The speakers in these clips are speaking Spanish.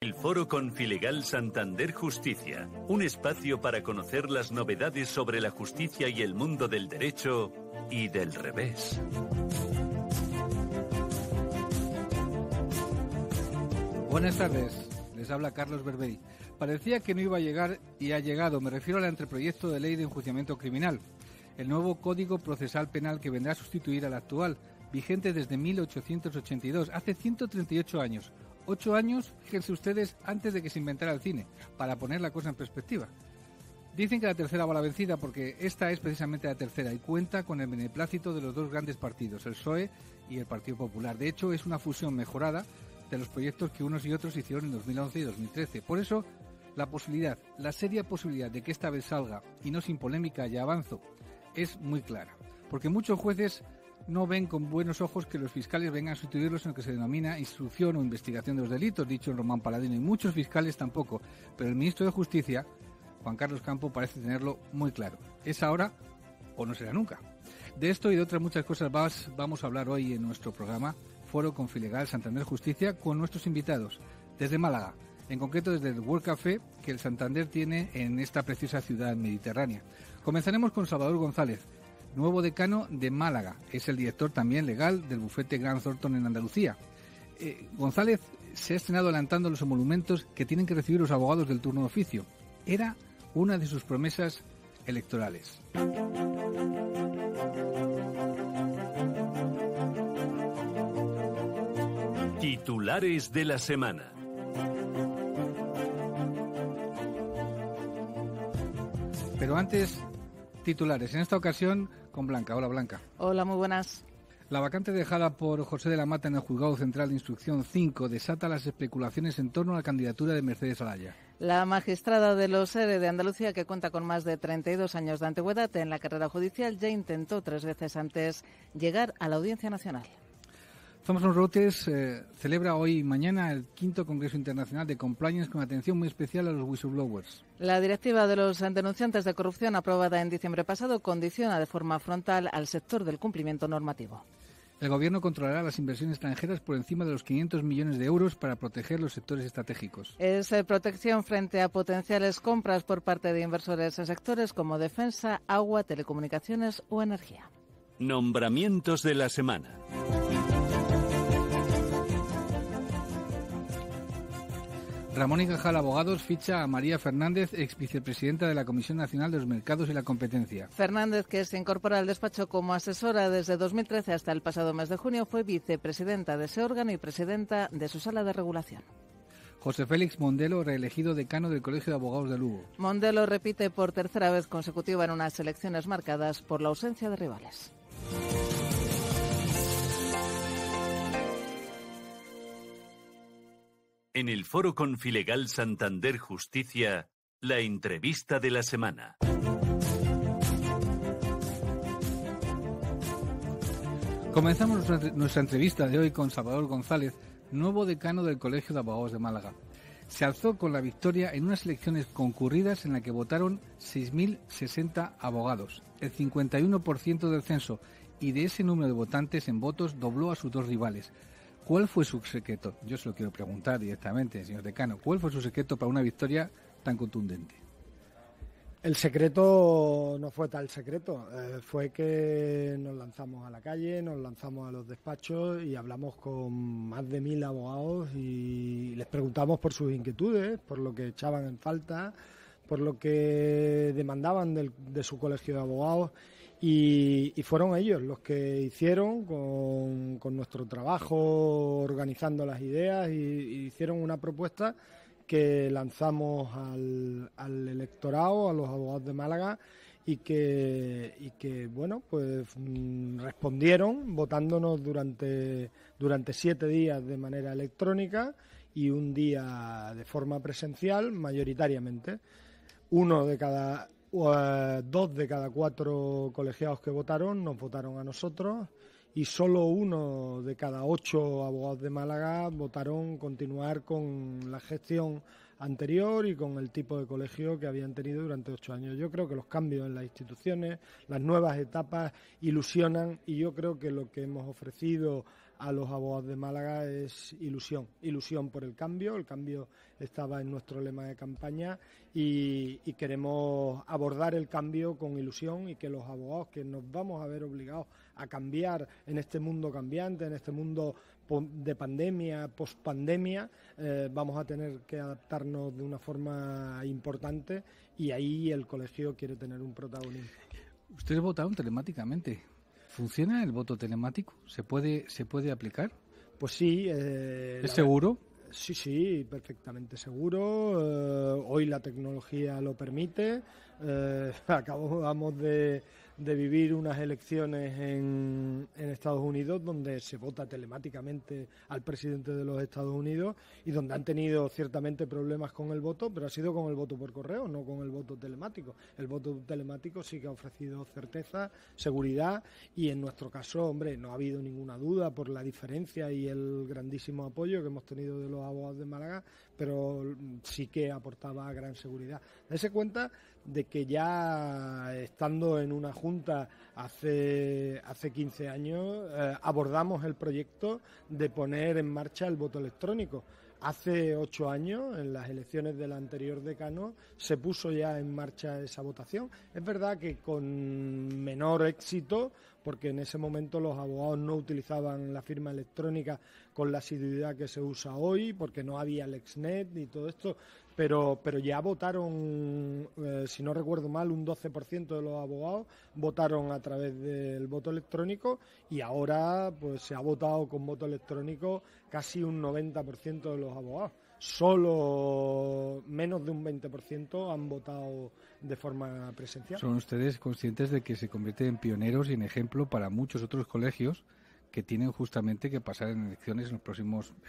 El Foro Confilegal Santander Justicia, un espacio para conocer las novedades sobre la justicia y el mundo del derecho y del revés. Buenas tardes, les habla Carlos Berbey. Parecía que no iba a llegar y ha llegado. Me refiero al anteproyecto de ley de enjuiciamiento criminal, el nuevo Código Procesal Penal que vendrá a sustituir al actual, vigente desde 1882, hace 138 años. 8 años, fíjense ustedes, antes de que se inventara el cine, para poner la cosa en perspectiva. Dicen que la tercera va la vencida porque esta es precisamente la tercera y cuenta con el beneplácito de los dos grandes partidos, el PSOE y el Partido Popular. De hecho, es una fusión mejorada de los proyectos que unos y otros hicieron en 2011 y 2013. Por eso, la seria posibilidad de que esta vez salga, y no sin polémica, ya avanzo, es muy clara. Porque muchos jueces no ven con buenos ojos que los fiscales vengan a sustituirlos en lo que se denomina instrucción o investigación de los delitos, dicho en Román Paladino, y muchos fiscales tampoco. Pero el ministro de Justicia, Juan Carlos Campo, parece tenerlo muy claro. ¿Es ahora o no será nunca? De esto y de otras muchas cosas más vamos a hablar hoy en nuestro programa Foro Confilegal Santander Justicia con nuestros invitados desde Málaga, en concreto desde el World Café que el Santander tiene en esta preciosa ciudad mediterránea. Comenzaremos con Salvador González, nuevo decano de Málaga. Es el director también legal del bufete Grant Thornton en Andalucía. González se ha estrenado adelantando los emolumentos que tienen que recibir los abogados del turno de oficio. Era una de sus promesas electorales. Titulares de la semana. Pero antes, titulares. En esta ocasión con Blanca. Hola, Blanca. Hola, muy buenas. La vacante dejada por José de la Mata en el Juzgado Central de Instrucción 5 desata las especulaciones en torno a la candidatura de Mercedes Olaya. La magistrada de los ERE de Andalucía, que cuenta con más de 32 años de antigüedad en la carrera judicial, ya intentó 3 veces antes llegar a la Audiencia Nacional. Thomson Reuters celebra hoy y mañana el 5º Congreso Internacional de Compliance con atención muy especial a los whistleblowers. La directiva de los denunciantes de corrupción aprobada en diciembre pasado condiciona de forma frontal al sector del cumplimiento normativo. El Gobierno controlará las inversiones extranjeras por encima de los 500 millones de euros para proteger los sectores estratégicos. Es protección frente a potenciales compras por parte de inversores en sectores como defensa, agua, telecomunicaciones o energía. Nombramientos de la semana. Ramón y Cajal Abogados ficha a María Fernández, ex vicepresidenta de la Comisión Nacional de los Mercados y la Competencia. Fernández, que se incorpora al despacho como asesora desde 2013 hasta el pasado mes de junio, fue vicepresidenta de ese órgano y presidenta de su sala de regulación. José Félix Mondelo, reelegido decano del Colegio de Abogados de Lugo. Mondelo repite por tercera vez consecutiva en unas elecciones marcadas por la ausencia de rivales. En el Foro Confilegal Santander Justicia, la entrevista de la semana. Comenzamos nuestra entrevista de hoy con Salvador González, nuevo decano del Colegio de Abogados de Málaga. Se alzó con la victoria en unas elecciones concurridas en las que votaron 6.060 abogados, el 51% del censo, y de ese número de votantes en votos dobló a sus dos rivales. ¿Cuál fue su secreto? Yo se lo quiero preguntar directamente, señor decano. ¿Cuál fue su secreto para una victoria tan contundente? El secreto no fue tal secreto, fue que nos lanzamos a la calle, nos lanzamos a los despachos y hablamos con más de 1.000 abogados y les preguntamos por sus inquietudes, por lo que echaban en falta, por lo que demandaban de su colegio de abogados. Y fueron ellos los que hicieron con nuestro trabajo organizando las ideas y hicieron una propuesta que lanzamos al electorado, a los abogados de Málaga y que bueno, pues respondieron votándonos durante 7 días de manera electrónica y un día de forma presencial mayoritariamente. 2 de cada 4 colegiados que votaron nos votaron a nosotros y solo 1 de cada 8 abogados de Málaga votaron continuar con la gestión anterior y con el tipo de colegio que habían tenido durante 8 años. Yo creo que los cambios en las instituciones, las nuevas etapas ilusionan y yo creo que lo que hemos ofrecido a los abogados de Málaga es ilusión por el cambio estaba en nuestro lema de campaña y queremos abordar el cambio con ilusión y que los abogados que nos vamos a ver obligados a cambiar en este mundo cambiante, en este mundo de pandemia, post-pandemia, vamos a tener que adaptarnos de una forma importante y ahí el colegio quiere tener un protagonismo. Ustedes votaron telemáticamente. ¿Funciona el voto telemático? ¿Se puede aplicar? Pues sí. ¿Es seguro? Sí, perfectamente seguro. Hoy la tecnología lo permite. Acabamos de vivir unas elecciones en Estados Unidos donde se vota telemáticamente al presidente de los Estados Unidos y donde han tenido ciertamente problemas con el voto, pero ha sido con el voto por correo, no con el voto telemático. El voto telemático sí que ha ofrecido certeza, seguridad y en nuestro caso, hombre, no ha habido ninguna duda por la diferencia y el grandísimo apoyo que hemos tenido de los abogados de Málaga, pero sí que aportaba gran seguridad. Dese cuenta de que ya estando en una junta hace 15 años abordamos el proyecto de poner en marcha el voto electrónico. Hace 8 años, en las elecciones del anterior decano, se puso ya en marcha esa votación. Es verdad que con menor éxito, porque en ese momento los abogados no utilizaban la firma electrónica con la asiduidad que se usa hoy, porque no había LexNet y todo esto, pero ya votaron, si no recuerdo mal, un 12% de los abogados votaron a través del voto electrónico y ahora pues se ha votado con voto electrónico casi un 90% de los abogados. Solo menos de un 20% han votado de forma presencial. ¿Son ustedes conscientes de que se convierten en pioneros y en ejemplo para muchos otros colegios que tienen justamente que pasar en elecciones en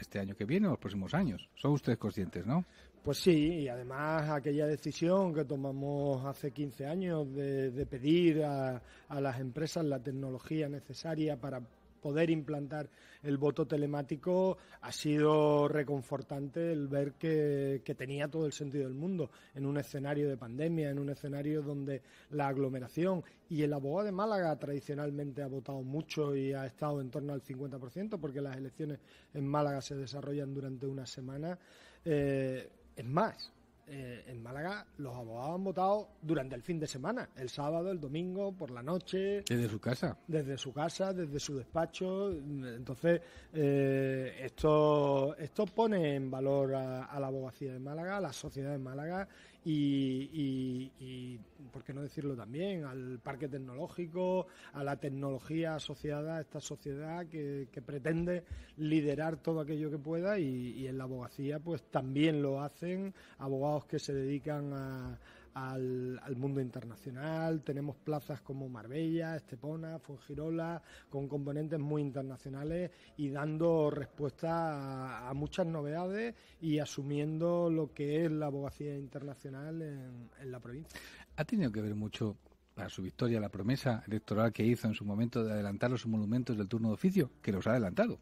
este año que viene o los próximos años? ¿Son ustedes conscientes, no? Pues sí, y además aquella decisión que tomamos hace 15 años de pedir a las empresas la tecnología necesaria para poder implantar el voto telemático ha sido reconfortante el ver que tenía todo el sentido del mundo en un escenario de pandemia, en un escenario donde la aglomeración y el abogado de Málaga tradicionalmente ha votado mucho y ha estado en torno al 50% porque las elecciones en Málaga se desarrollan durante una semana. Es más, en Málaga los abogados han votado durante el fin de semana, el sábado, el domingo, por la noche. ¿Desde su casa? Desde su casa, desde su despacho. Entonces, esto pone en valor a la abogacía de Málaga, a la sociedad de Málaga y, ¿por qué no decirlo también?, al parque tecnológico, a la tecnología asociada a esta sociedad que pretende liderar todo aquello que pueda y en la abogacía pues también lo hacen abogados que se dedican al mundo internacional. Tenemos plazas como Marbella, Estepona, Fuengirola, con componentes muy internacionales y dando respuesta a muchas novedades y asumiendo lo que es la abogacía internacional en la provincia. ¿Ha tenido que ver mucho para su victoria la promesa electoral que hizo en su momento de adelantar los emolumentos del turno de oficio, que los ha adelantado?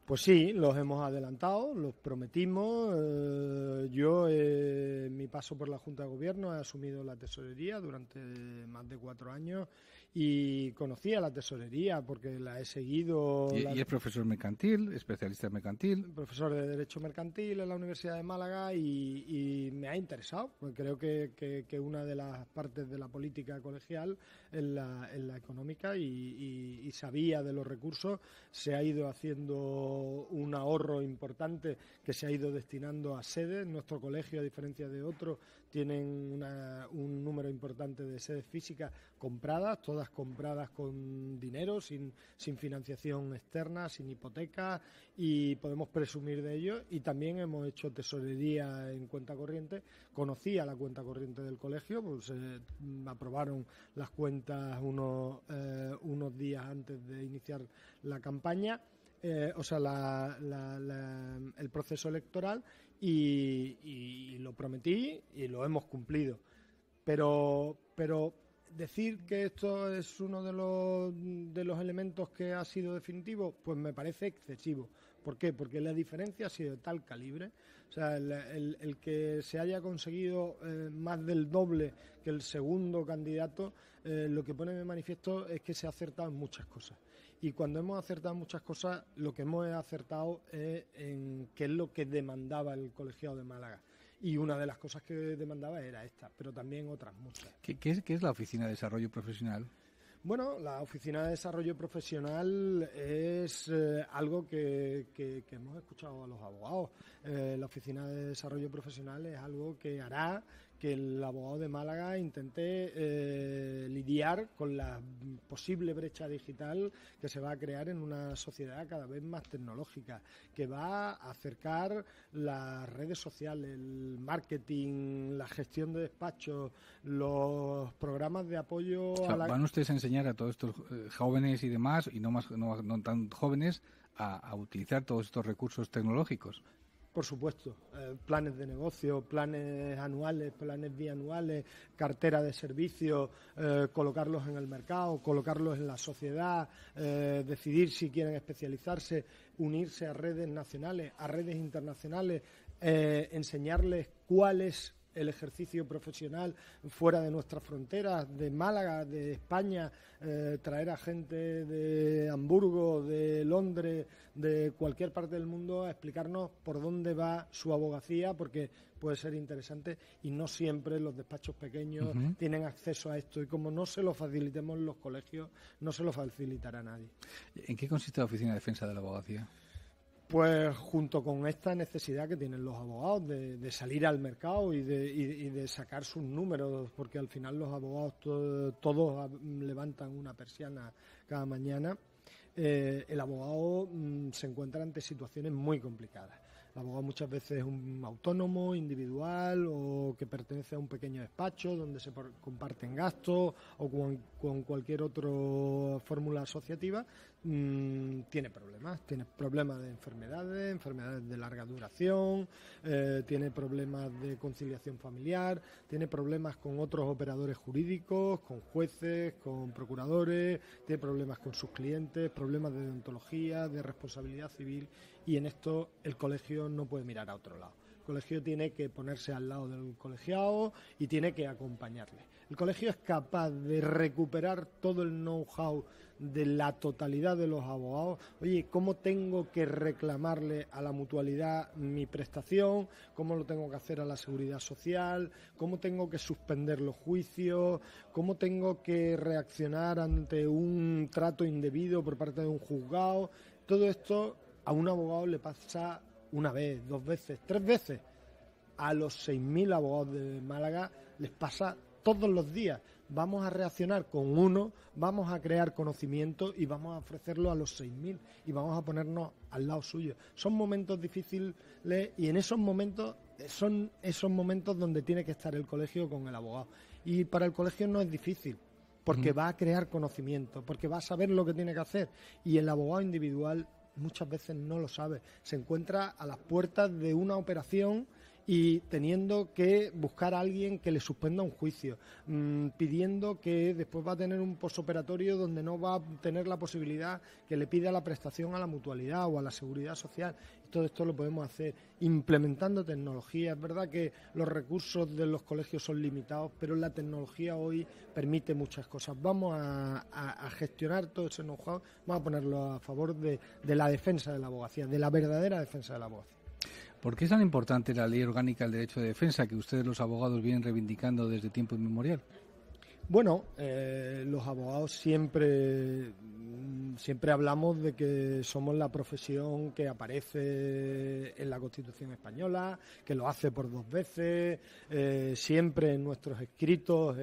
Pues sí, los hemos adelantado, los prometimos. Yo, en mi paso por la Junta de Gobierno, he asumido la tesorería durante más de 4 años y conocía la tesorería porque la he seguido. Y es profesor mercantil, especialista en mercantil. Profesor de Derecho Mercantil en la Universidad de Málaga y me ha interesado. Creo que una de las partes de la política colegial es la económica y sabía de los recursos. Se ha ido haciendo un ahorro importante que se ha ido destinando a sedes. Nuestro colegio, a diferencia de otros, tienen un número importante de sedes físicas compradas, todas compradas con dinero, sin financiación externa, sin hipoteca, y podemos presumir de ello. Y también hemos hecho tesorería en cuenta corriente. Conocía la cuenta corriente del colegio, pues aprobaron las cuentas unos días antes de iniciar la campaña. El proceso electoral y lo prometí y lo hemos cumplido. Pero decir que esto es uno de los elementos que ha sido definitivo, pues me parece excesivo. ¿Por qué? Porque la diferencia ha sido de tal calibre. O sea, el que se haya conseguido más del doble que el segundo candidato, lo que pone de manifiesto es que se ha acertado en muchas cosas. Y cuando hemos acertado muchas cosas, lo que hemos acertado es en qué es lo que demandaba el colegiado de Málaga. Y una de las cosas que demandaba era esta, pero también otras muchas. ¿Qué es la Oficina de Desarrollo Profesional? Bueno, la Oficina de Desarrollo Profesional es algo que hemos escuchado a los abogados. La Oficina de Desarrollo Profesional es algo que hará que el abogado de Málaga intente lidiar con la posible brecha digital que se va a crear en una sociedad cada vez más tecnológica, que va a acercar las redes sociales, el marketing, la gestión de despachos, los programas de apoyo ¿Van ustedes a enseñar a todos estos jóvenes y demás, y no tan jóvenes, a utilizar todos estos recursos tecnológicos? Por supuesto, planes de negocio, planes anuales, planes bianuales, cartera de servicios, colocarlos en el mercado, colocarlos en la sociedad, decidir si quieren especializarse, unirse a redes nacionales, a redes internacionales, enseñarles cuál es el ejercicio profesional fuera de nuestras fronteras, de Málaga, de España, traer a gente de Hamburgo, de Londres, de cualquier parte del mundo a explicarnos por dónde va su abogacía, porque puede ser interesante y no siempre los despachos pequeños tienen acceso a esto, y como no se lo facilitemos los colegios, no se lo facilitará a nadie. ¿En qué consiste la Oficina de Defensa de la Abogacía? Pues junto con esta necesidad que tienen los abogados de salir al mercado y de sacar sus números, porque al final los abogados todos levantan una persiana cada mañana, el abogado se encuentra ante situaciones muy complicadas. El abogado muchas veces es un autónomo, individual, o que pertenece a un pequeño despacho donde se comparten gastos, o con cualquier otra fórmula asociativa. Tiene problemas de enfermedades de larga duración, tiene problemas de conciliación familiar, tiene problemas con otros operadores jurídicos, con jueces, con procuradores, tiene problemas con sus clientes, problemas de deontología, de responsabilidad civil, y en esto el colegio no puede mirar a otro lado. El colegio tiene que ponerse al lado del colegiado y tiene que acompañarle. El colegio es capaz de recuperar todo el know-how de la totalidad de los abogados. Oye, ¿cómo tengo que reclamarle a la mutualidad mi prestación? ¿Cómo lo tengo que hacer a la seguridad social? ¿Cómo tengo que suspender los juicios? ¿Cómo tengo que reaccionar ante un trato indebido por parte de un juzgado? Todo esto a un abogado le pasa una vez, 2 veces, 3 veces. A los 6.000 abogados de Málaga les pasa todos los días. Vamos a reaccionar con uno, vamos a crear conocimiento y vamos a ofrecerlo a los 6.000 y vamos a ponernos al lado suyo. Son momentos difíciles y en esos momentos son esos momentos donde tiene que estar el colegio con el abogado. Y para el colegio no es difícil, porque va a crear conocimiento, porque va a saber lo que tiene que hacer, y el abogado individual muchas veces no lo sabe. Se encuentra a las puertas de una operación y teniendo que buscar a alguien que le suspenda un juicio, pidiendo que después va a tener un posoperatorio donde no va a tener la posibilidad que le pida la prestación a la mutualidad o a la seguridad social. Y todo esto lo podemos hacer implementando tecnología. Es verdad que los recursos de los colegios son limitados, pero la tecnología hoy permite muchas cosas. Vamos a gestionar todo ese know-how, vamos a ponerlo a favor de la defensa de la abogacía, de la verdadera defensa de la abogacía. ¿Por qué es tan importante la Ley Orgánica del Derecho de Defensa que ustedes los abogados vienen reivindicando desde tiempo inmemorial? Bueno, los abogados siempre hablamos de que somos la profesión que aparece en la Constitución española, que lo hace por 2 veces, siempre en nuestros escritos,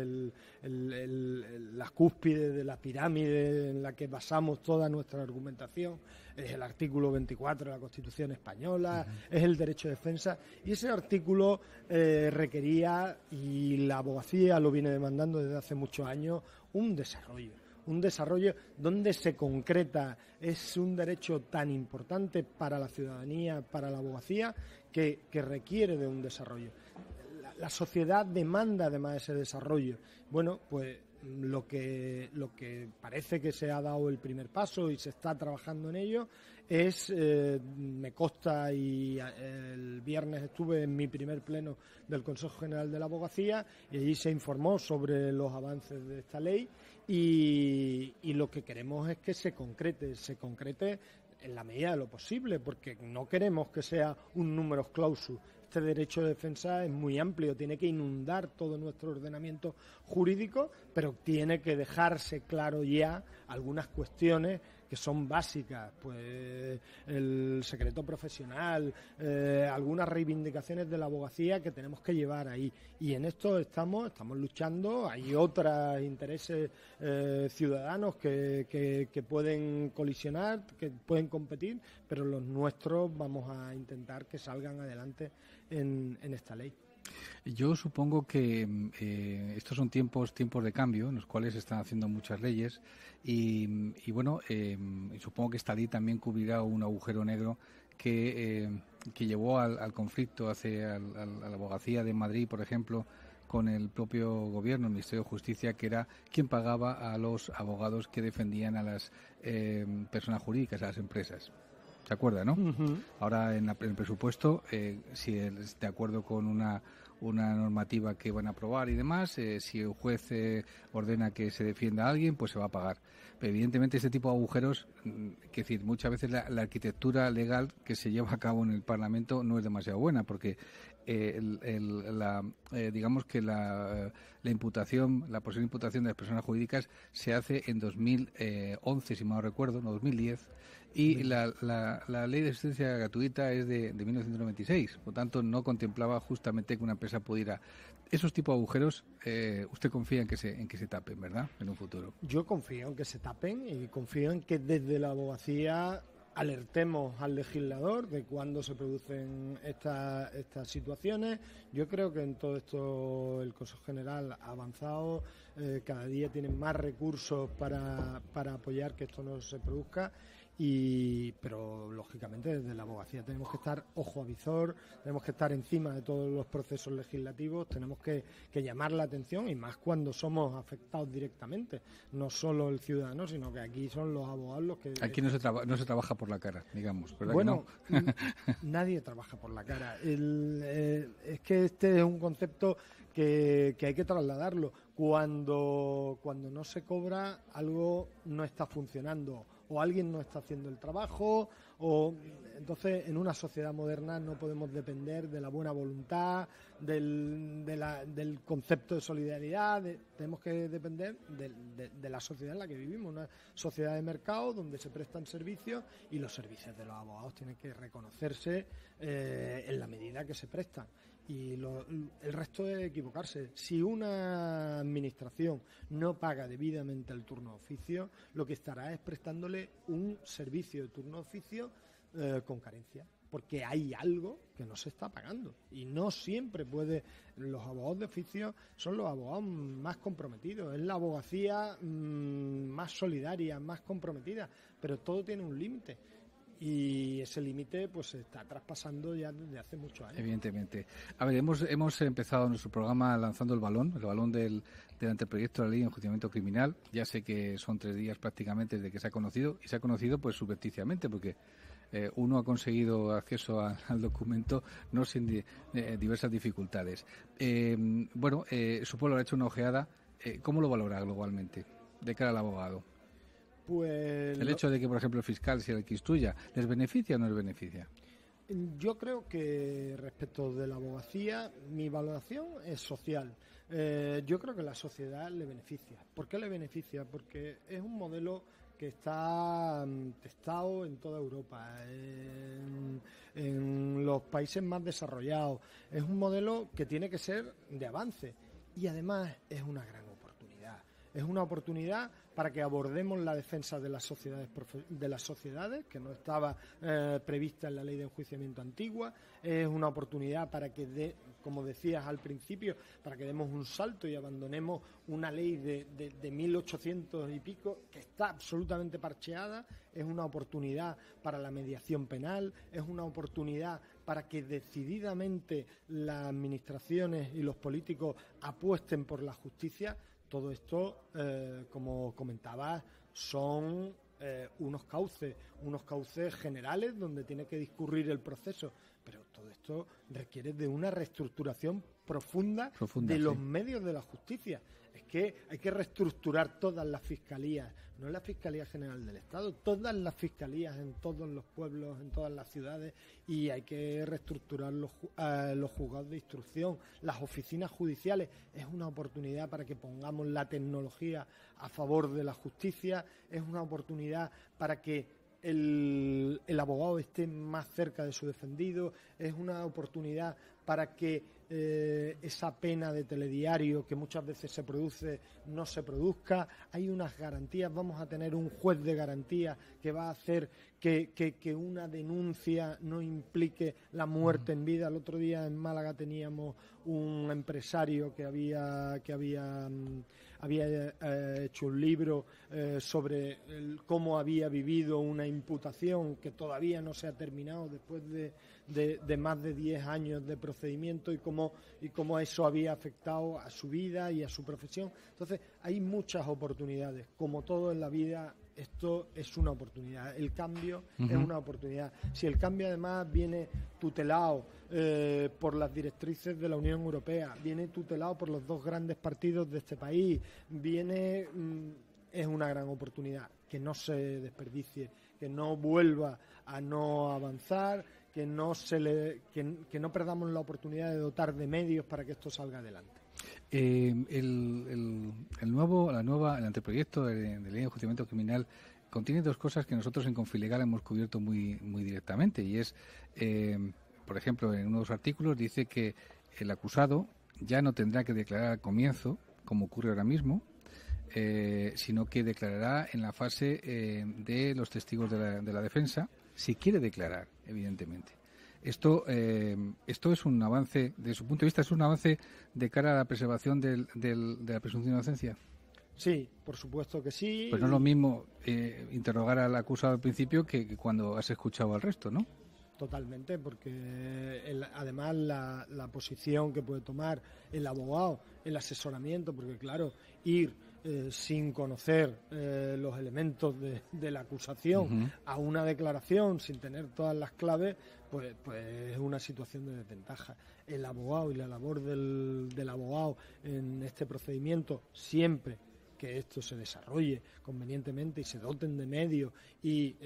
la cúspide de la pirámide en la que basamos toda nuestra argumentación es el artículo 24 de la Constitución española, es el derecho de defensa, y ese artículo requería, y la abogacía lo viene demandando desde hace muchos años, un desarrollo donde se concreta. Es un derecho tan importante para la ciudadanía, para la abogacía, que requiere de un desarrollo. La sociedad demanda además ese desarrollo. Bueno, pues lo que parece que se ha dado el primer paso y se está trabajando en ello es, me consta, y el viernes estuve en mi primer pleno del Consejo General de la Abogacía y allí se informó sobre los avances de esta ley, y lo que queremos es que se concrete en la medida de lo posible, porque no queremos que sea un numerus clausus. Este derecho de defensa es muy amplio, tiene que inundar todo nuestro ordenamiento jurídico, pero tiene que dejarse claro ya algunas cuestiones que son básicas, pues el secreto profesional, algunas reivindicaciones de la abogacía que tenemos que llevar ahí. Y en esto estamos luchando. Hay otros intereses ciudadanos que pueden colisionar, que pueden competir, pero los nuestros vamos a intentar que salgan adelante en esta ley. Yo supongo que estos son tiempos de cambio en los cuales se están haciendo muchas leyes y bueno, supongo que esta ley también cubrirá un agujero negro que llevó al conflicto a la abogacía de Madrid, por ejemplo, con el propio gobierno, el Ministerio de Justicia, que era quien pagaba a los abogados que defendían a las personas jurídicas, a las empresas. ¿Se acuerda, no? Uh-huh. Ahora en el presupuesto, si es de acuerdo con una normativa que van a aprobar y demás, si el juez ordena que se defienda a alguien, pues se va a pagar. Pero evidentemente este tipo de agujeros, que decir, muchas veces la arquitectura legal que se lleva a cabo en el Parlamento no es demasiado buena, porque digamos que la imputación, la posible imputación de las personas jurídicas se hace en 2011, si mal no recuerdo, no 2010, y la ley de asistencia gratuita es de 1996, por tanto no contemplaba justamente que una empresa pudiera. Esos tipos de agujeros, usted confía en que se tapen, ¿verdad?, en un futuro. Yo confío en que se tapen y confío en que desde la abogacía alertemos al legislador de cuándo se producen estas situaciones. Yo creo que en todo esto el Consejo General ha avanzado, cada día tienen más recursos para apoyar que esto no se produzca. Pero lógicamente desde la abogacía tenemos que estar ojo a visor, tenemos que estar encima de todos los procesos legislativos, tenemos que llamar la atención, y más cuando somos afectados directamente, no solo el ciudadano, sino que aquí son los abogados los que... Aquí no se trabaja por la cara, digamos, ¿verdad? Bueno, que no? Nadie trabaja por la cara. Es que este es un concepto que hay que trasladarlo. Cuando no se cobra, algo no está funcionando, o alguien no está haciendo el trabajo, entonces en una sociedad moderna no podemos depender de la buena voluntad, del concepto de solidaridad, tenemos que depender de la sociedad en la que vivimos, una sociedad de mercado donde se prestan servicios, y los servicios de los abogados tienen que reconocerse en la medida que se prestan. Y el resto es equivocarse. Si una administración no paga debidamente el turno de oficio, lo que estará es prestándole un servicio de turno de oficio con carencia, porque hay algo que no se está pagando, y no siempre los abogados de oficio son los abogados más comprometidos, es la abogacía más solidaria, más comprometida, pero todo tiene un límite. Y ese límite pues se está traspasando ya desde hace muchos años. Evidentemente. A ver, hemos empezado nuestro programa lanzando el balón del anteproyecto de la ley de enjuiciamiento criminal. Ya sé que son 3 días prácticamente desde que se ha conocido, y se ha conocido pues subrepticiamente, porque uno ha conseguido acceso al documento no sin diversas dificultades. Su pueblo ha hecho una ojeada. ¿Cómo lo valora globalmente de cara al abogado? Pues el hecho de que, por ejemplo, el fiscal sea el que instruya, ¿les beneficia o no les beneficia? Yo creo que respecto de la abogacía, mi valoración es social. Yo creo que la sociedad le beneficia. ¿Por qué le beneficia? Porque es un modelo que está testado en toda Europa, en los países más desarrollados. Es un modelo que tiene que ser de avance, y además es una gran oportunidad. Es una oportunidad para que abordemos la defensa de las sociedades, que no estaba prevista en la ley de enjuiciamiento antigua. Es una oportunidad para que, como decías al principio, para que demos un salto y abandonemos una ley de 1800 y pico que está absolutamente parcheada. Es una oportunidad para la mediación penal, es una oportunidad para que decididamente las administraciones y los políticos apuesten por la justicia. Todo esto, como comentaba, son unos cauces generales donde tiene que discurrir el proceso, pero todo todo esto requiere de una reestructuración profunda de los medios de la justicia. Es que hay que reestructurar todas las fiscalías, no la Fiscalía General del Estado, todas las fiscalías en todos los pueblos, en todas las ciudades, y hay que reestructurar los juzgados de instrucción, las oficinas judiciales. Es una oportunidad para que pongamos la tecnología a favor de la justicia, es una oportunidad para que el abogado esté más cerca de su defendido, es una oportunidad para que esa pena de telediario que muchas veces se produce no se produzca. Hay unas garantías, vamos a tener un juez de garantía que va a hacer que una denuncia no implique la muerte en vida. El otro día en Málaga teníamos un empresario que había hecho un libro sobre cómo había vivido una imputación que todavía no se ha terminado después de más de 10 años de procedimiento, y cómo eso había afectado a su vida y a su profesión. Entonces, hay muchas oportunidades. Como todo en la vida, esto es una oportunidad. El cambio es una oportunidad. Si el cambio además viene tutelado por las directrices de la Unión Europea, viene tutelado por los dos grandes partidos de este país, es una gran oportunidad. Que no se desperdicie, que no vuelva a no avanzar, que no perdamos la oportunidad de dotar de medios para que esto salga adelante. El anteproyecto de ley de enjuiciamiento criminal contiene dos cosas que nosotros en Confilegal hemos cubierto muy directamente, y es, por ejemplo, en uno de los artículos dice que el acusado ya no tendrá que declarar al comienzo, como ocurre ahora mismo, sino que declarará en la fase de los testigos de la defensa, si quiere declarar, evidentemente. Esto es un avance, desde su punto de vista, es un avance de cara a la preservación de la presunción de inocencia. Sí, por supuesto que sí. Pues no es lo mismo interrogar al acusado al principio que cuando has escuchado al resto, ¿no? Totalmente, porque además la posición que puede tomar el abogado, el asesoramiento, porque claro, ir sin conocer los elementos de la acusación a una declaración sin tener todas las claves, pues es una situación de desventaja. El abogado y la labor del abogado en este procedimiento, siempre que esto se desarrolle convenientemente y se doten de medios y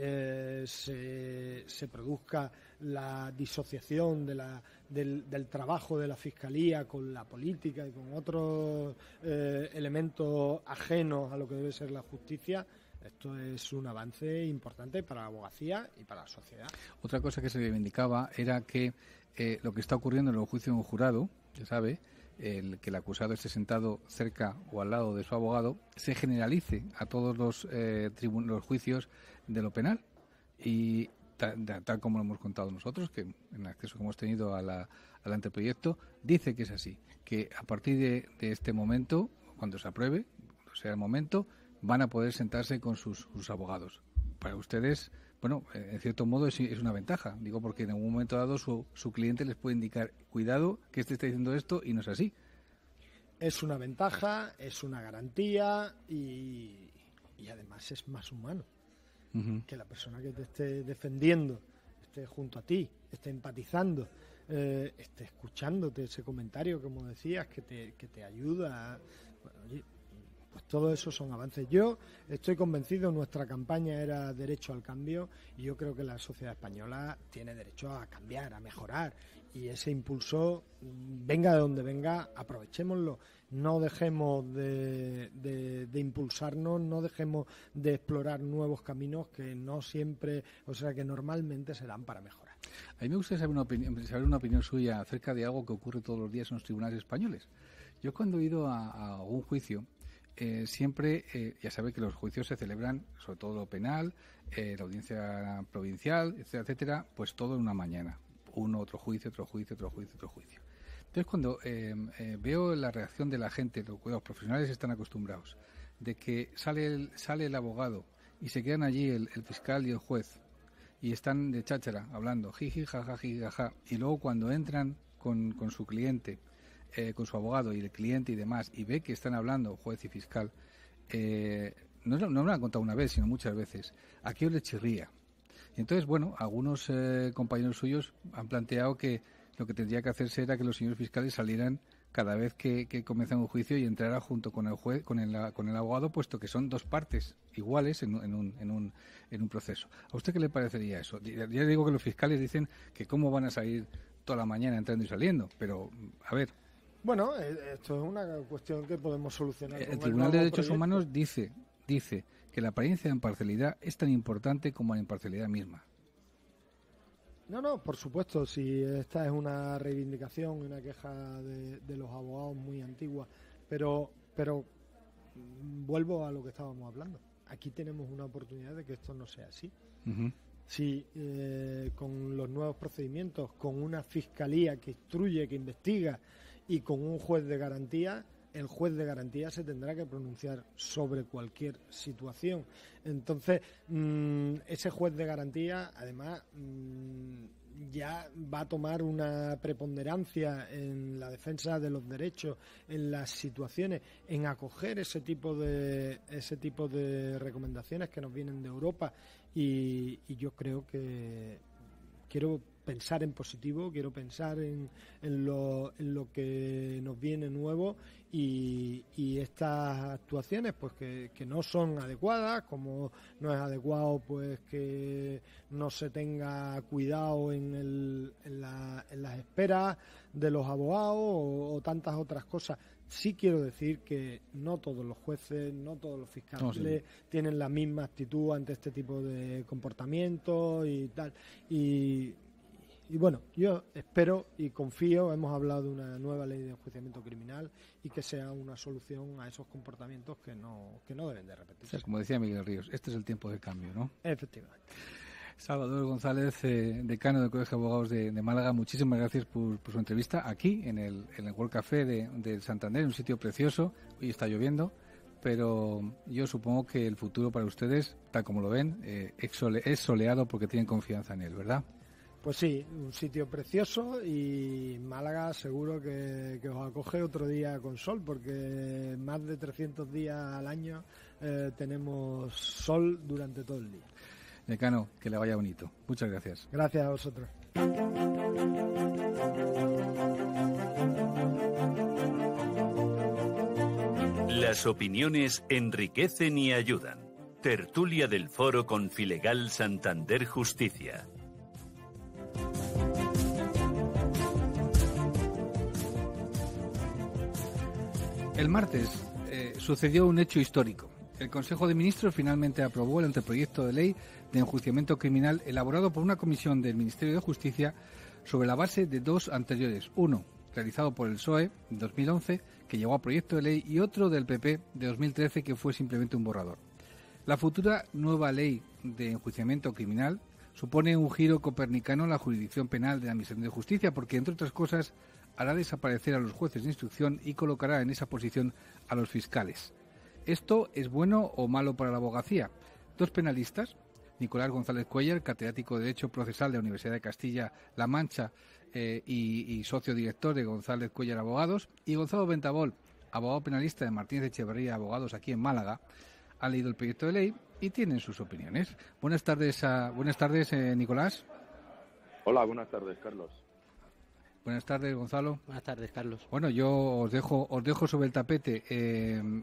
se produzca la disociación del trabajo de la Fiscalía con la política y con otros elementos ajenos a lo que debe ser la justicia. Esto es un avance importante para la abogacía y para la sociedad. Otra cosa que se reivindicaba era que lo que está ocurriendo en los juicios en jurado, se sabe, que el acusado esté sentado cerca o al lado de su abogado, se generalice a todos los juicios de lo penal. Y tal como lo hemos contado nosotros, que en el acceso que hemos tenido al anteproyecto, dice que es así, que a partir de este momento, cuando se apruebe, cuando sea el momento, van a poder sentarse con sus abogados. Para ustedes, bueno, en cierto modo es una ventaja, digo, porque en algún momento dado su cliente les puede indicar, cuidado, que este está diciendo esto y no es así. Es una ventaja, es una garantía y además es más humano. Que la persona que te esté defendiendo esté junto a ti, esté empatizando, esté escuchándote ese comentario, como decías, que te ayuda. Bueno, oye, pues todo eso son avances. Yo estoy convencido, nuestra campaña era Derecho al Cambio, y yo creo que la sociedad española tiene derecho a cambiar, a mejorar, y ese impulso, venga de donde venga, aprovechémoslo. No dejemos de impulsarnos, no dejemos de explorar nuevos caminos que no siempre, o sea, que normalmente se dan para mejorar. A mí me gustaría saber una opinión suya acerca de algo que ocurre todos los días en los tribunales españoles. Yo cuando he ido a un juicio, siempre, ya sabe que los juicios se celebran, sobre todo lo penal, la audiencia provincial, etcétera, etcétera, pues todo en una mañana. Uno, otro juicio, otro juicio, otro juicio, otro juicio. Entonces, cuando veo la reacción de la gente, los profesionales están acostumbrados, de que sale el abogado y se quedan allí el fiscal y el juez y están de cháchara hablando, jiji, jaja, jiji, jaja, y luego cuando entran con su cliente, con su abogado y el cliente y demás, y ve que están hablando juez y fiscal, no me lo han contado una vez, sino muchas veces, aquello le chirría. Y entonces, bueno, algunos compañeros suyos han planteado que lo que tendría que hacerse era que los señores fiscales salieran cada vez que comienzan un juicio y entrara junto con el juez, con el abogado, puesto que son dos partes iguales en un proceso. ¿A usted qué le parecería eso? Ya digo que los fiscales dicen que cómo van a salir toda la mañana entrando y saliendo, pero a ver. Bueno, esto es una cuestión que podemos solucionar. El Tribunal de Derechos Humanos dice que la apariencia de imparcialidad es tan importante como la imparcialidad misma. No, por supuesto, si esta es una reivindicación y una queja de los abogados muy antigua, pero vuelvo a lo que estábamos hablando. Aquí tenemos una oportunidad de que esto no sea así. Uh-huh. Si con los nuevos procedimientos, con una fiscalía que instruye, que investiga y con un juez de garantía, el juez de garantía se tendrá que pronunciar sobre cualquier situación. Entonces, ese juez de garantía, además, ya va a tomar una preponderancia en la defensa de los derechos, en las situaciones, en acoger ese tipo de recomendaciones que nos vienen de Europa, y yo creo que quiero pensar en positivo, quiero pensar en lo que nos viene nuevo, y estas actuaciones pues que no son adecuadas, como no es adecuado pues que no se tenga cuidado en las esperas de los abogados o tantas otras cosas. Sí quiero decir que no todos los jueces, no todos los fiscales tienen la misma actitud ante este tipo de comportamientos y tal. Y bueno, yo espero y confío, hemos hablado de una nueva ley de enjuiciamiento criminal y que sea una solución a esos comportamientos que no deben de repetirse. O sea, como decía Miguel Ríos, este es el tiempo de cambio, ¿no? Efectivamente. Salvador González, decano del Colegio de Abogados de Málaga, muchísimas gracias por su entrevista aquí en el World Café de Santander, un sitio precioso. Hoy está lloviendo, pero yo supongo que el futuro para ustedes, tal como lo ven, es soleado porque tienen confianza en él, ¿verdad? Pues sí, un sitio precioso, y Málaga seguro que os acoge otro día con sol, porque más de 300 días al año tenemos sol durante todo el día. Decano, que le vaya bonito. Muchas gracias. Gracias a vosotros. Las opiniones enriquecen y ayudan. Tertulia del Foro con Filegal Santander Justicia. El martes sucedió un hecho histórico. El Consejo de Ministros finalmente aprobó el anteproyecto de ley de enjuiciamiento criminal elaborado por una comisión del Ministerio de Justicia sobre la base de dos anteriores. Uno, realizado por el PSOE en 2011, que llegó a proyecto de ley, y otro del PP de 2013, que fue simplemente un borrador. La futura nueva ley de enjuiciamiento criminal supone un giro copernicano en la jurisdicción penal de la Administración de Justicia, porque, entre otras cosas, hará desaparecer a los jueces de instrucción y colocará en esa posición a los fiscales. ¿Esto es bueno o malo para la abogacía? Dos penalistas, Nicolás González Cuéllar, catedrático de Derecho Procesal de la Universidad de Castilla-La Mancha y socio director de González Cuéllar Abogados, y Gonzalo Ventabol, abogado penalista de Martínez Echeverría Abogados aquí en Málaga, han leído el proyecto de ley y tienen sus opiniones. Buenas tardes, Nicolás. Hola, buenas tardes, Carlos. Buenas tardes, Gonzalo. Buenas tardes, Carlos. Bueno, yo os dejo sobre el tapete.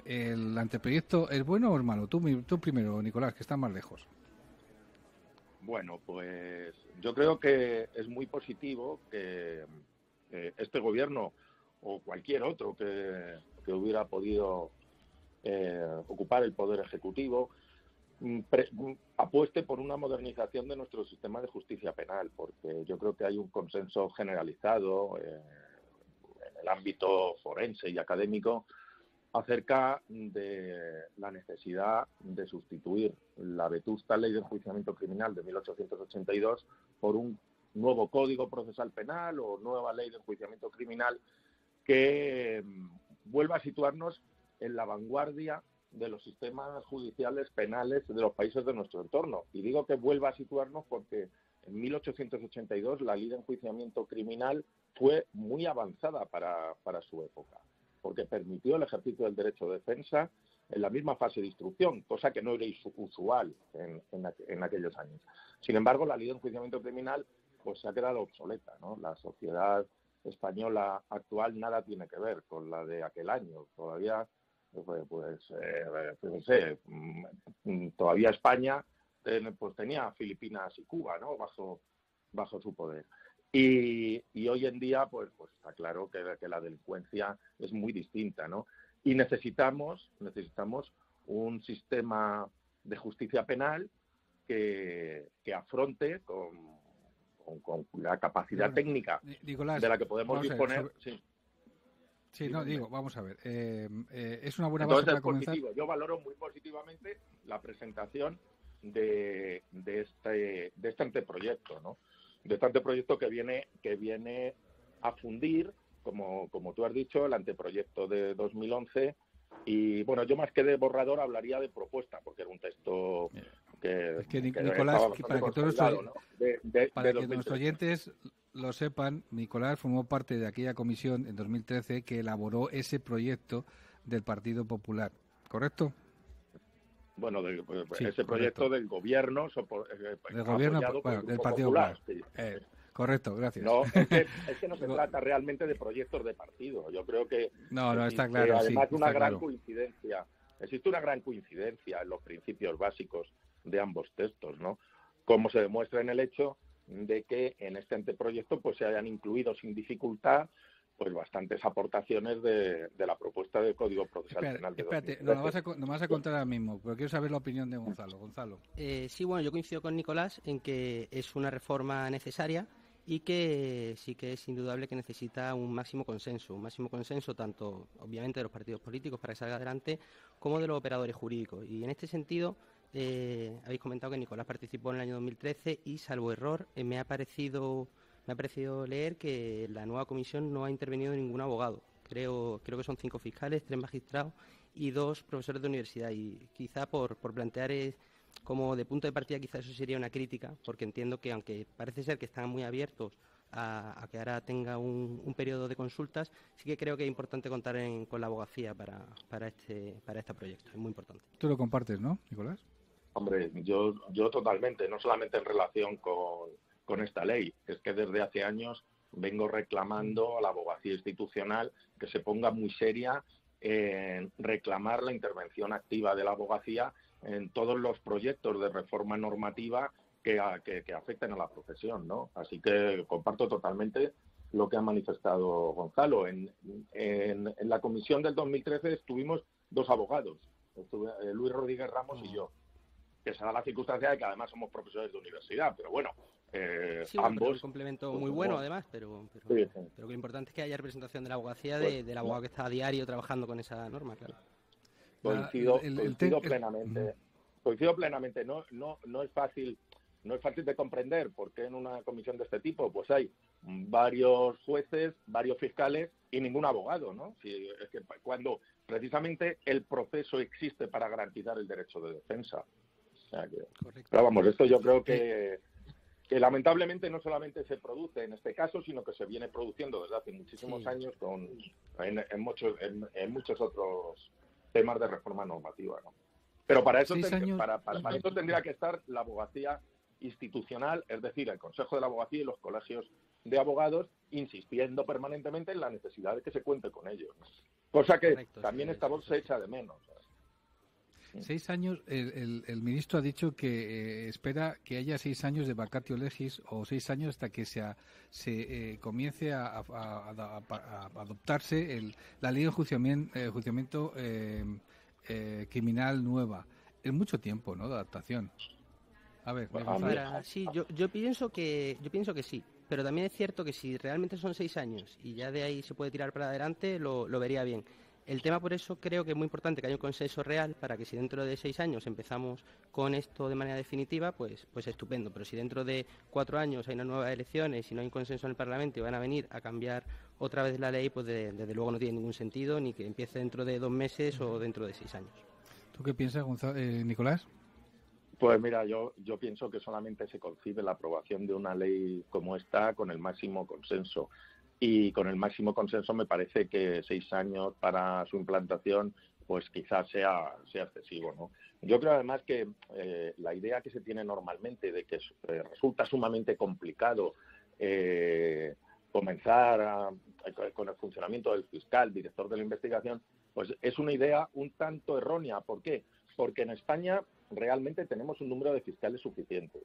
¿El anteproyecto es bueno o es malo? Tú primero, Nicolás, que estás más lejos. Bueno, pues yo creo que es muy positivo que este gobierno o cualquier otro que hubiera podido ocupar el poder ejecutivo apueste por una modernización de nuestro sistema de justicia penal, porque yo creo que hay un consenso generalizado en el ámbito forense y académico acerca de la necesidad de sustituir la vetusta Ley de Enjuiciamiento Criminal de 1882 por un nuevo Código Procesal Penal o nueva Ley de Enjuiciamiento Criminal que vuelva a situarnos en la vanguardia de los sistemas judiciales penales de los países de nuestro entorno. Y digo que vuelva a situarnos porque en 1882 la Ley de Enjuiciamiento Criminal fue muy avanzada para su época, porque permitió el ejercicio del derecho de defensa, en la misma fase de instrucción, cosa que no era usual en aquellos años. Sin embargo, la ley de enjuiciamiento criminal pues se ha quedado obsoleta, ¿no? La sociedad española actual nada tiene que ver con la de aquel año. Todavía, todavía España pues tenía Filipinas y Cuba, ¿no? bajo su poder. Y hoy en día pues está claro que la delincuencia es muy distinta, ¿no? Y necesitamos un sistema de justicia penal que afronte con la capacidad técnica Nicolás, de la que podemos disponer. Vamos a ver. Es una buena Entonces, base para comenzar. Yo valoro muy positivamente la presentación de este anteproyecto, ¿no? De este anteproyecto que viene a fundir, como tú has dicho, el anteproyecto de 2011. Y bueno, yo más que de borrador hablaría de propuesta, porque era un texto Nicolás, para que nuestros oyentes lo sepan, Nicolás formó parte de aquella comisión en 2013 que elaboró ese proyecto del Partido Popular, ¿correcto? Bueno, ese proyecto del gobierno, del Partido Popular. Sí. Correcto, gracias. No, es que no se trata realmente de proyectos de partido. Yo creo que está claro. Además, coincidencia. Existe una gran coincidencia en los principios básicos de ambos textos, ¿no? Como se demuestra en el hecho de que en este anteproyecto pues se hayan incluido sin dificultad pues bastantes aportaciones de la propuesta del Código Procesal Penal de 2013. No vas a contar ahora mismo, pero quiero saber la opinión de Gonzalo. Sí, bueno, yo coincido con Nicolás en que es una reforma necesaria y que sí que es indudable que necesita un máximo consenso tanto obviamente de los partidos políticos para que salga adelante como de los operadores jurídicos. Y en este sentido habéis comentado que Nicolás participó en el año 2013 y, salvo error, me ha parecido leer que la nueva comisión no ha intervenido ningún abogado. Creo que son 5 fiscales, 3 magistrados y 2 profesores de universidad. Y quizá por plantear como de punto de partida, quizá eso sería una crítica, porque entiendo que aunque parece ser que están muy abiertos a que ahora tenga un periodo de consultas, sí que creo que es importante contar con la abogacía para este proyecto. Es muy importante. Tú lo compartes, ¿no, Nicolás? Hombre, yo totalmente, no solamente en relación con esta ley, es que desde hace años vengo reclamando a la abogacía institucional que se ponga muy seria en reclamar la intervención activa de la abogacía en todos los proyectos de reforma normativa que afecten a la profesión, ¿no? Así que comparto totalmente lo que ha manifestado Gonzalo. En la comisión del 2013 estuvimos 2 abogados, Luis Rodríguez Ramos y yo, que se da la circunstancia de que además somos profesores de universidad, pero bueno, ambos... Un complemento muy bueno además, pero que lo importante es que haya representación de la abogacía del abogado que está a diario trabajando con esa norma, claro. Coincido plenamente. Coincido plenamente. No es fácil de comprender por qué en una comisión de este tipo pues hay varios jueces, varios fiscales y ningún abogado, ¿no? Es que cuando precisamente el proceso existe para garantizar el derecho de defensa. O sea que, pero vamos, esto yo creo que lamentablemente no solamente se produce en este caso, sino que se viene produciendo desde hace muchísimos años en muchos otros temas de reforma normativa, ¿no? Pero para eso para eso tendría que estar la abogacía institucional, es decir, el Consejo de la Abogacía y los colegios de abogados, insistiendo permanentemente en la necesidad de que se cuente con ellos, ¿no? Cosa que también esta voz se echa de menos. 6 años, el ministro ha dicho que espera que haya 6 años de vacatio legis o 6 años hasta que se comience a adoptarse la ley de enjuiciamiento criminal nueva. Es mucho tiempo, ¿no?, de adaptación. A ver, sí, yo pienso que sí, pero también es cierto que si realmente son 6 años y ya de ahí se puede tirar para adelante, lo vería bien. El tema, por eso, creo que es muy importante que haya un consenso real para que si dentro de 6 años empezamos con esto de manera definitiva, pues estupendo. Pero si dentro de 4 años hay unas nuevas elecciones y no hay un consenso en el Parlamento y van a venir a cambiar otra vez la ley, pues desde luego no tiene ningún sentido ni que empiece dentro de 2 meses o dentro de 6 años. ¿Tú qué piensas, Nicolás? Pues mira, yo pienso que solamente se concibe la aprobación de una ley como esta con el máximo consenso. Y con el máximo consenso me parece que 6 años para su implantación pues quizás sea excesivo, ¿no? Yo creo además que la idea que se tiene normalmente de que resulta sumamente complicado comenzar con el funcionamiento del fiscal, director de la investigación, pues es una idea un tanto errónea. ¿Por qué? Porque en España realmente tenemos un número de fiscales suficientes.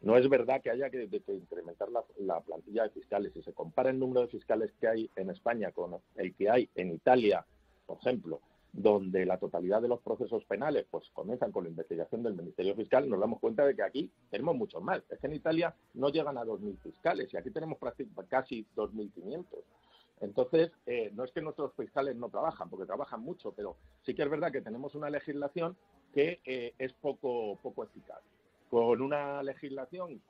No es verdad que haya que incrementar la plantilla de fiscales. Si se compara el número de fiscales que hay en España con el que hay en Italia, por ejemplo, donde la totalidad de los procesos penales pues comienzan con la investigación del Ministerio Fiscal, nos damos cuenta de que aquí tenemos muchos más. Es que en Italia no llegan a 2.000 fiscales y aquí tenemos casi 2.500. Entonces, no es que nuestros fiscales no trabajan, porque trabajan mucho, pero sí que es verdad que tenemos una legislación que es poco eficaz. Con una legislación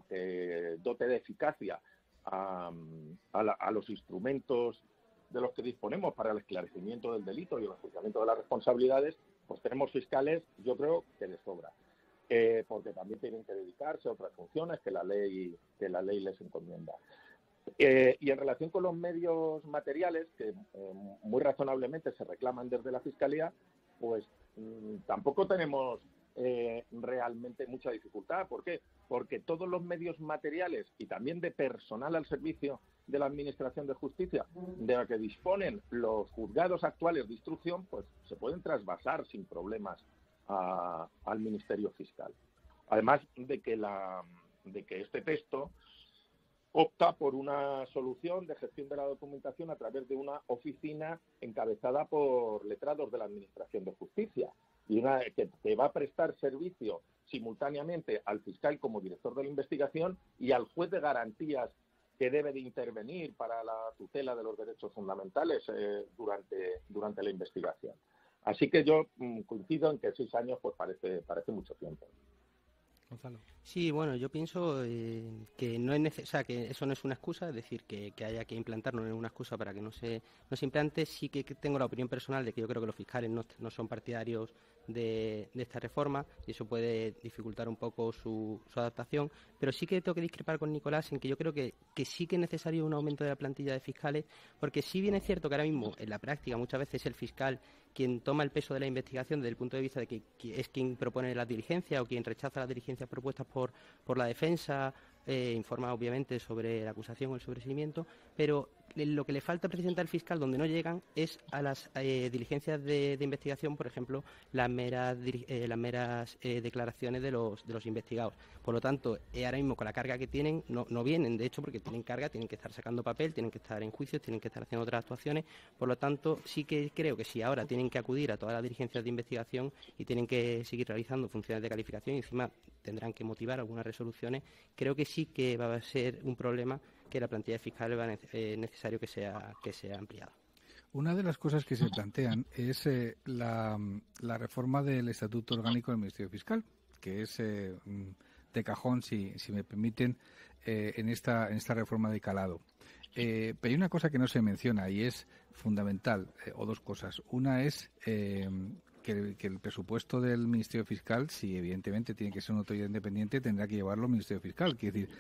que dote de eficacia a los instrumentos de los que disponemos para el esclarecimiento del delito y el enjuiciamiento de las responsabilidades, pues tenemos fiscales, yo creo, que de sobra. Porque también tienen que dedicarse a otras funciones que la ley les encomienda. Y en relación con los medios materiales, que muy razonablemente se reclaman desde la Fiscalía, pues tampoco tenemos realmente mucha dificultad. ¿Por qué? Porque todos los medios materiales y también de personal al servicio de la Administración de Justicia, de la que disponen los juzgados actuales de instrucción, pues se pueden trasvasar sin problemas al Ministerio Fiscal. Además de que este texto opta por una solución de gestión de la documentación a través de una oficina encabezada por letrados de la Administración de Justicia y una que va a prestar servicio simultáneamente al fiscal como director de la investigación y al juez de garantías que debe de intervenir para la tutela de los derechos fundamentales durante la investigación. Así que yo coincido en que 6 años pues parece mucho tiempo. Gonzalo. Sí, bueno, yo pienso que no es necesario, que eso no es una excusa, es decir, que haya que implantarlo no es una excusa para que no se implante. Sí que tengo la opinión personal de que yo creo que los fiscales no son partidarios de esta reforma y eso puede dificultar un poco su adaptación, pero sí que tengo que discrepar con Nicolás en que yo creo que sí que es necesario un aumento de la plantilla de fiscales, porque si bien es cierto que ahora mismo en la práctica muchas veces es el fiscal quien toma el peso de la investigación desde el punto de vista de que es quien propone las diligencias o quien rechaza las diligencias propuestas por la defensa, informa obviamente sobre la acusación o el sobreseimiento, pero lo que le falta precisamente al fiscal donde no llegan es a las diligencias de investigación, por ejemplo, las meras declaraciones de los investigados. Por lo tanto, ahora mismo con la carga que tienen, no vienen, de hecho, porque tienen carga, tienen que estar sacando papel, tienen que estar en juicios, tienen que estar haciendo otras actuaciones. Por lo tanto, sí que creo que si ahora tienen que acudir a todas las diligencias de investigación y tienen que seguir realizando funciones de calificación y encima tendrán que motivar algunas resoluciones, creo que sí que va a ser un problema que la plantilla fiscal es necesario que sea ampliada. Una de las cosas que se plantean es la reforma del Estatuto Orgánico del Ministerio Fiscal, que es de cajón, si me permiten, en esta reforma de calado. Pero hay una cosa que no se menciona y es fundamental, o dos cosas. Una es que el presupuesto del Ministerio Fiscal, si evidentemente tiene que ser una autoridad independiente, tendrá que llevarlo el Ministerio Fiscal. Quiere decir,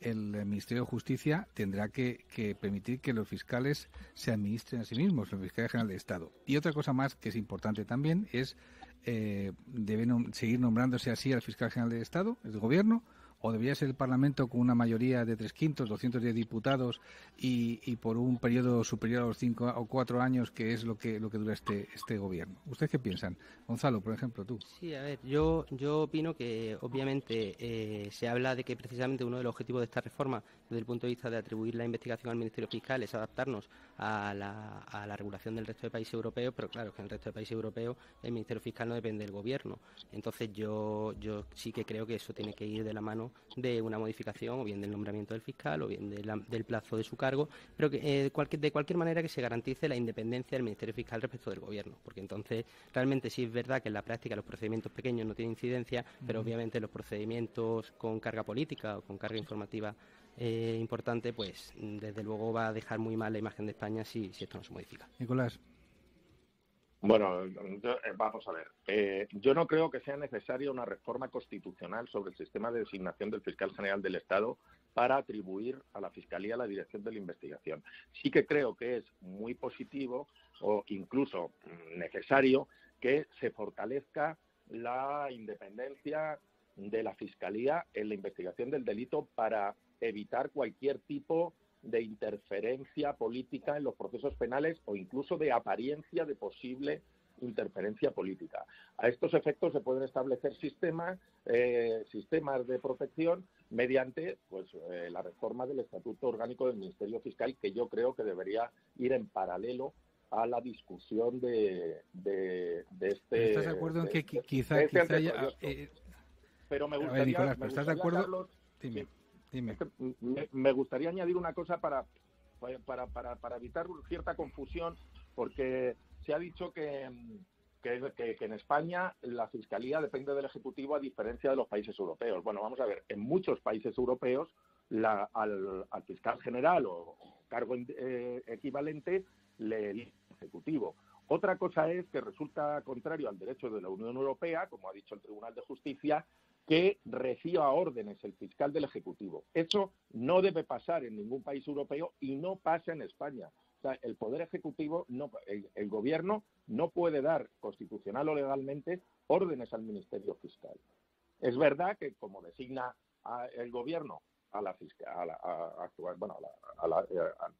el Ministerio de Justicia tendrá que permitir que los fiscales se administren a sí mismos, el Fiscal General de Estado. Y otra cosa más que es importante también es debe seguir nombrándose así al Fiscal General de Estado, el Gobierno, o debería ser el Parlamento con una mayoría de 3/5, 210 diputados y por un periodo superior a los 5 o 4 años, que es lo que dura este gobierno. ¿Ustedes qué piensan? Gonzalo, por ejemplo, tú. Sí, a ver, yo opino que obviamente se habla de que precisamente uno de los objetivos de esta reforma, desde el punto de vista de atribuir la investigación al Ministerio Fiscal, es adaptarnos a la regulación del resto de países europeos, pero claro, que en el resto de países europeos el Ministerio Fiscal no depende del gobierno. Entonces yo sí que creo que eso tiene que ir de la mano de una modificación o bien del nombramiento del fiscal o bien del plazo de su cargo, pero que de cualquier manera que se garantice la independencia del Ministerio Fiscal respecto del gobierno, porque entonces realmente sí es verdad que en la práctica los procedimientos pequeños no tienen incidencia, pero obviamente los procedimientos con carga política o con carga informativa importante, pues desde luego va a dejar muy mal la imagen de España si esto no se modifica. Nicolás. Bueno, vamos a ver. Yo no creo que sea necesaria una reforma constitucional sobre el sistema de designación del fiscal general del Estado para atribuir a la Fiscalía la dirección de la investigación. Sí que creo que es muy positivo o incluso necesario que se fortalezca la independencia de la Fiscalía en la investigación del delito para evitar cualquier tipo de interferencia política en los procesos penales o incluso de apariencia de posible interferencia política. A estos efectos se pueden establecer sistemas de protección mediante la reforma del Estatuto Orgánico del Ministerio Fiscal, que yo creo que debería ir en paralelo a la discusión de este... ¿Estás de acuerdo en que quizá haya... Pero me gustaría... A ver, Nicolás, ¿pero estás de acuerdo? Carlos, Dime. Me gustaría añadir una cosa para evitar cierta confusión, porque se ha dicho que en España la Fiscalía depende del Ejecutivo a diferencia de los países europeos. Bueno, vamos a ver, en muchos países europeos al fiscal general o cargo equivalente le elige el Ejecutivo. Otra cosa es que resulta contrario al derecho de la Unión Europea, como ha dicho el Tribunal de Justicia, que reciba órdenes el fiscal del Ejecutivo. Eso no debe pasar en ningún país europeo y no pasa en España. O sea, el Poder Ejecutivo, el Gobierno, no puede dar constitucional o legalmente órdenes al Ministerio Fiscal. Es verdad que, como designa el Gobierno al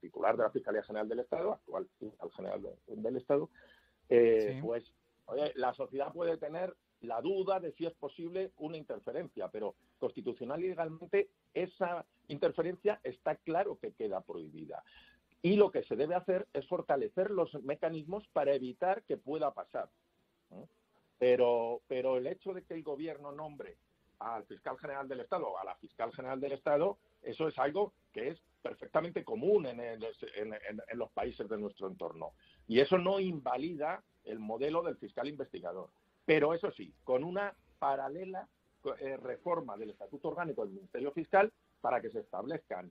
titular de la Fiscalía General del Estado, actual fiscal general del Estado, sí. Pues, oye, la sociedad puede tener la duda de si es posible una interferencia, pero constitucional y legalmente esa interferencia está claro que queda prohibida. Y lo que se debe hacer es fortalecer los mecanismos para evitar que pueda pasar. Pero el hecho de que el Gobierno nombre al fiscal general del Estado o a la fiscal general del Estado, eso es algo que es perfectamente común en los países de nuestro entorno. Y eso no invalida el modelo del fiscal investigador. Pero eso sí, con una paralela reforma del Estatuto Orgánico del Ministerio Fiscal para que se establezcan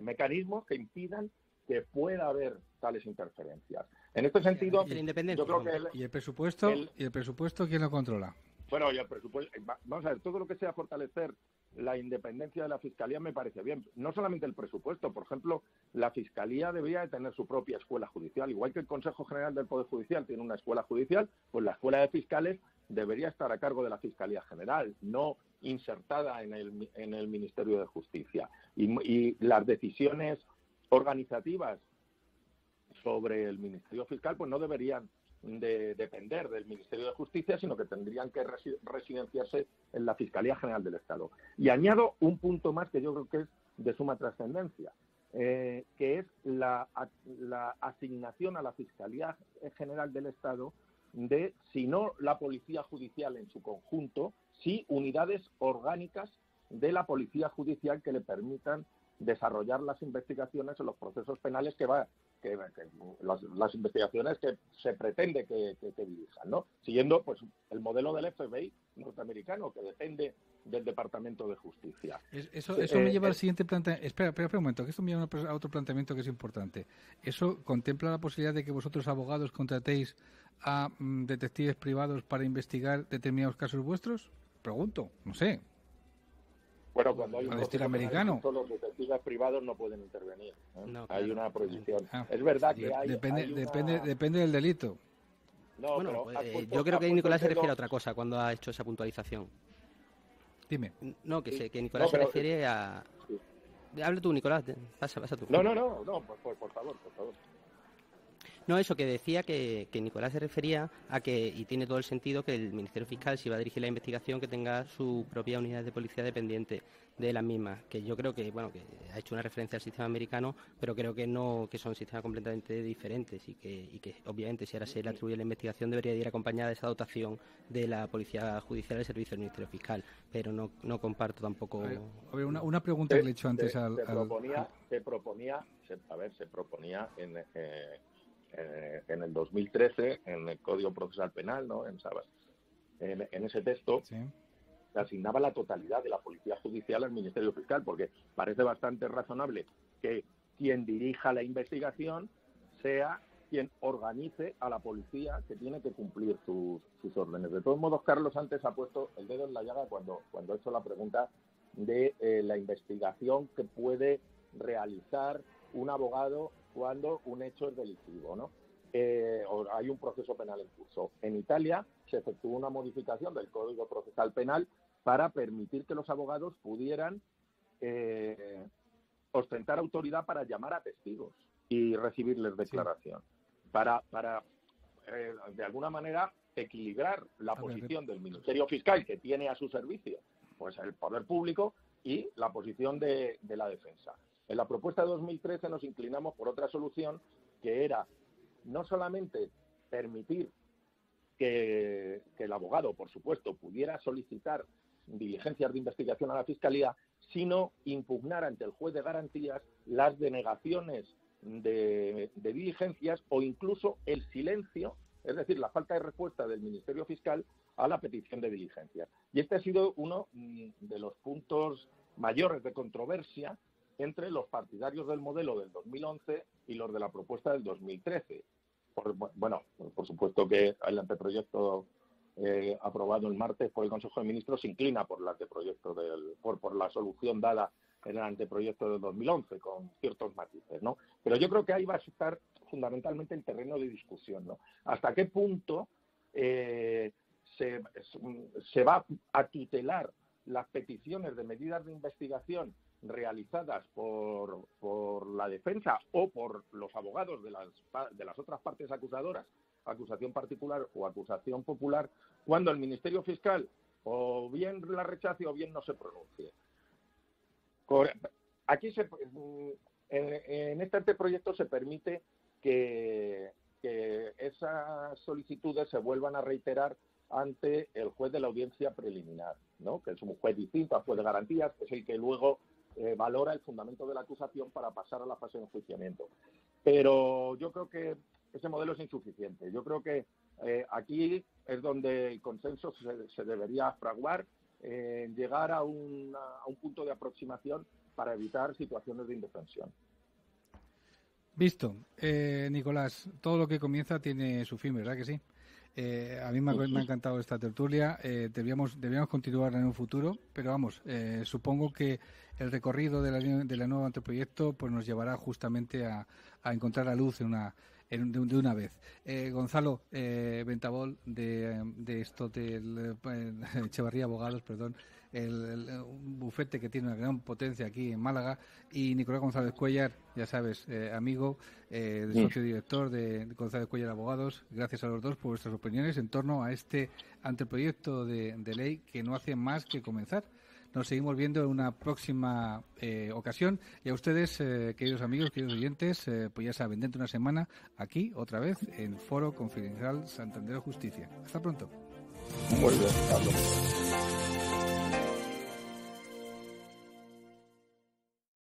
mecanismos que impidan que pueda haber tales interferencias. En este sentido, yo creo que ¿Y el presupuesto? ¿Y el presupuesto quién lo controla? Bueno, y el presupuesto, vamos a ver, todo lo que sea fortalecer la independencia de la Fiscalía me parece bien. No solamente el presupuesto, por ejemplo, la Fiscalía debería de tener su propia escuela judicial. Igual que el Consejo General del Poder Judicial tiene una escuela judicial, pues la escuela de fiscales debería estar a cargo de la Fiscalía General, no insertada en el Ministerio de Justicia. Y las decisiones organizativas sobre el Ministerio Fiscal pues no deberían de depender del Ministerio de Justicia, sino que tendrían que residenciarse en la Fiscalía General del Estado. Y añado un punto más que yo creo que es de suma trascendencia, que es la asignación a la Fiscalía General del Estado de, si no la Policía Judicial en su conjunto, sí unidades orgánicas de la Policía Judicial que le permitan desarrollar las investigaciones en los procesos penales las investigaciones que se pretende que dirijan, ¿no? Siguiendo pues el modelo del FBI norteamericano, que depende del Departamento de Justicia. Eso me lleva al siguiente planteamiento. Espera un momento, que esto me lleva a otro planteamiento que es importante. ¿Eso contempla la posibilidad de que vosotros, abogados, contratéis a detectives privados para investigar determinados casos vuestros? Pregunto, no sé. Bueno, cuando hay un estilo americano, los detectives privados no pueden intervenir, ¿eh? No, hay claro. una prohibición. Es verdad que depende del delito. No, bueno, pero yo creo que Nicolás se refiere a otra cosa cuando ha hecho esa puntualización. Dime. No, que Nicolás se refiere a... Sí. Habla tú, Nicolás, pasa tú. No, por favor. No, eso que decía que Nicolás se refería a que, y tiene todo el sentido, que el Ministerio Fiscal, si va a dirigir la investigación, que tenga su propia unidad de policía dependiente de las mismas, que yo creo que ha hecho una referencia al sistema americano, pero creo que no, que son sistemas completamente diferentes y que obviamente si ahora se le atribuye la investigación debería ir acompañada de esa dotación de la Policía Judicial al servicio del Ministerio Fiscal, pero no comparto tampoco... A ver, una pregunta que le he hecho antes se proponía en el 2013, en el Código Procesal Penal, ¿no? En ese texto, sí, se asignaba la totalidad de la Policía Judicial al Ministerio Fiscal, porque parece bastante razonable que quien dirija la investigación sea quien organice a la policía que tiene que cumplir sus órdenes. De todos modos, Carlos antes ha puesto el dedo en la llaga cuando ha hecho la pregunta de la investigación que puede realizar un abogado cuando un hecho es delictivo, ¿no? O hay un proceso penal en curso. En Italia se efectuó una modificación del Código Procesal Penal para permitir que los abogados pudieran ostentar autoridad para llamar a testigos y recibirles declaración, para de alguna manera equilibrar la posición del Ministerio Fiscal, que tiene a su servicio pues el poder público, y la posición de la defensa. En la propuesta de 2013 nos inclinamos por otra solución, que era no solamente permitir que el abogado, por supuesto, pudiera solicitar diligencias de investigación a la Fiscalía, sino impugnar ante el juez de garantías las denegaciones de diligencias o incluso el silencio, es decir, la falta de respuesta del Ministerio Fiscal a la petición de diligencias. Y este ha sido uno de los puntos mayores de controversia entre los partidarios del modelo del 2011 y los de la propuesta del 2013. Por supuesto que el anteproyecto aprobado el martes por el Consejo de Ministros se inclina por el anteproyecto por la solución dada en el anteproyecto del 2011, con ciertos matices, ¿no? Pero yo creo que ahí va a estar fundamentalmente el terreno de discusión, ¿no? ¿Hasta qué punto se va a tutelar las peticiones de medidas de investigación realizadas por la defensa o por los abogados de las otras partes acusadoras, acusación particular o acusación popular, cuando el Ministerio Fiscal o bien la rechace o bien no se pronuncie? Aquí en este anteproyecto se permite que esas solicitudes se vuelvan a reiterar ante el juez de la audiencia preliminar, ¿no? Que es un juez distinto al juez de garantías, que es el que luego valora el fundamento de la acusación para pasar a la fase de enjuiciamiento. Pero yo creo que ese modelo es insuficiente. Yo creo que aquí es donde el consenso se debería fraguar, llegar a un punto de aproximación para evitar situaciones de indefensión. Visto. Nicolás, todo lo que comienza tiene su fin, ¿verdad que sí? A mí me ha encantado esta tertulia. Debíamos continuar en un futuro, pero vamos, supongo que el recorrido de la nueva anteproyecto pues nos llevará justamente a encontrar la luz de una vez. Gonzalo Ventabol, de esto del Echevarría Abogados, perdón, un bufete que tiene una gran potencia aquí en Málaga, y Nicolás González Cuéllar, ya sabes, amigo, socio director de González Cuéllar Abogados. Gracias a los dos por vuestras opiniones en torno a este anteproyecto de ley que no hace más que comenzar. Nos seguimos viendo en una próxima ocasión, y a ustedes, queridos amigos, queridos oyentes, pues ya saben, dentro de una semana, aquí, otra vez, en Foro Confidencial Santander Justicia. Hasta pronto. Muy bien, Carlos.